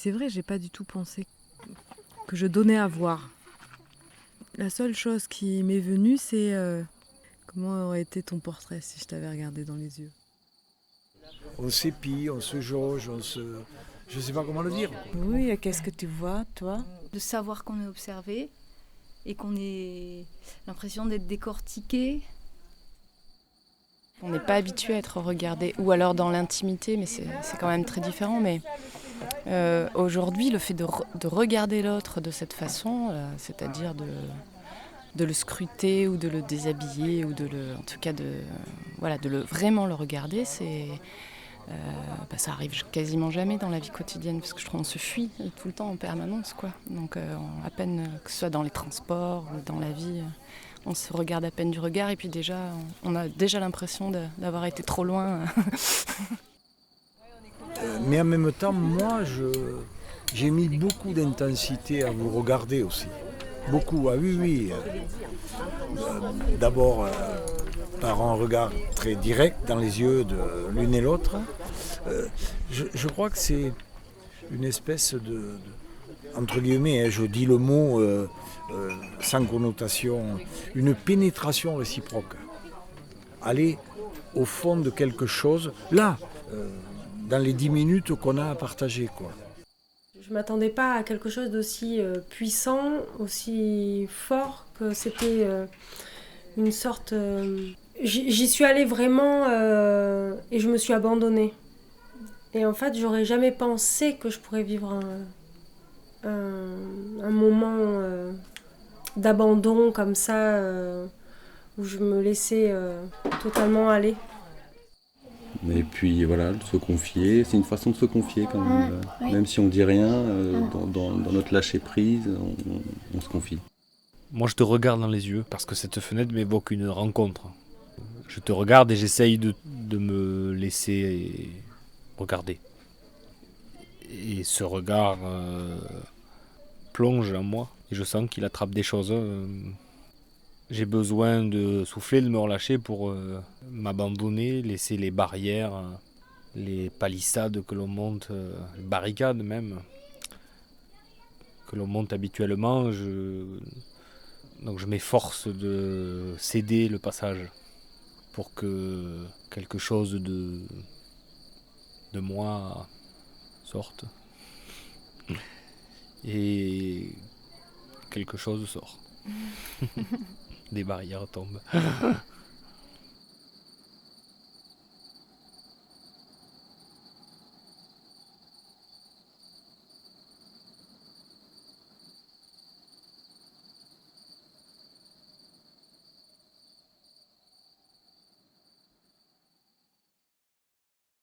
C'est vrai, j'ai pas du tout pensé que je donnais à voir. La seule chose qui m'est venue, c'est comment aurait été ton portrait si je t'avais regardé dans les yeux. On s'épie, on se jauge, je ne sais pas comment le dire. Oui, qu'est-ce que tu vois, toi? De savoir qu'on est observé et qu'on ait l'impression d'être décortiqué. On n'est pas habitué à être regardé, ou alors dans l'intimité, mais c'est quand même très différent. Mais aujourd'hui, le fait de regarder l'autre de cette façon, c'est-à-dire de le scruter ou de le déshabiller, ou en tout cas vraiment le regarder, ça arrive quasiment jamais dans la vie quotidienne, parce que je trouve qu'on se fuit tout le temps en permanence, quoi. Donc à peine que ce soit dans les transports ou dans la vie, on se regarde à peine du regard, et puis déjà on a déjà l'impression d'avoir été trop loin. Mais en même temps, moi, j'ai mis beaucoup d'intensité à vous regarder aussi. Beaucoup, ah oui. D'abord, par un regard très direct dans les yeux de l'une et l'autre. Je crois que c'est une espèce entre guillemets, je dis le mot sans connotation, une pénétration réciproque. Aller au fond de quelque chose, là, dans les 10 minutes qu'on a à partager, quoi. Je ne m'attendais pas à quelque chose d'aussi puissant, aussi fort, que c'était une sorte... J'y suis allée vraiment et je me suis abandonnée. Et en fait, j'aurais jamais pensé que je pourrais vivre un moment d'abandon comme ça, où je me laissais totalement aller. Et puis voilà, se confier, c'est une façon de se confier quand même. Oui. Même si on dit rien, dans notre lâcher prise, on se confie. Moi je te regarde dans les yeux parce que cette fenêtre m'évoque une rencontre. Je te regarde et j'essaye de me laisser regarder. Et ce regard plonge en moi et je sens qu'il attrape des choses. J'ai besoin de souffler, de me relâcher pour m'abandonner, laisser les barrières, les palissades que l'on monte, les barricades même, que l'on monte habituellement. Donc je m'efforce de céder le passage pour que quelque chose de moi sorte. Et quelque chose sort. Des barrières tombent.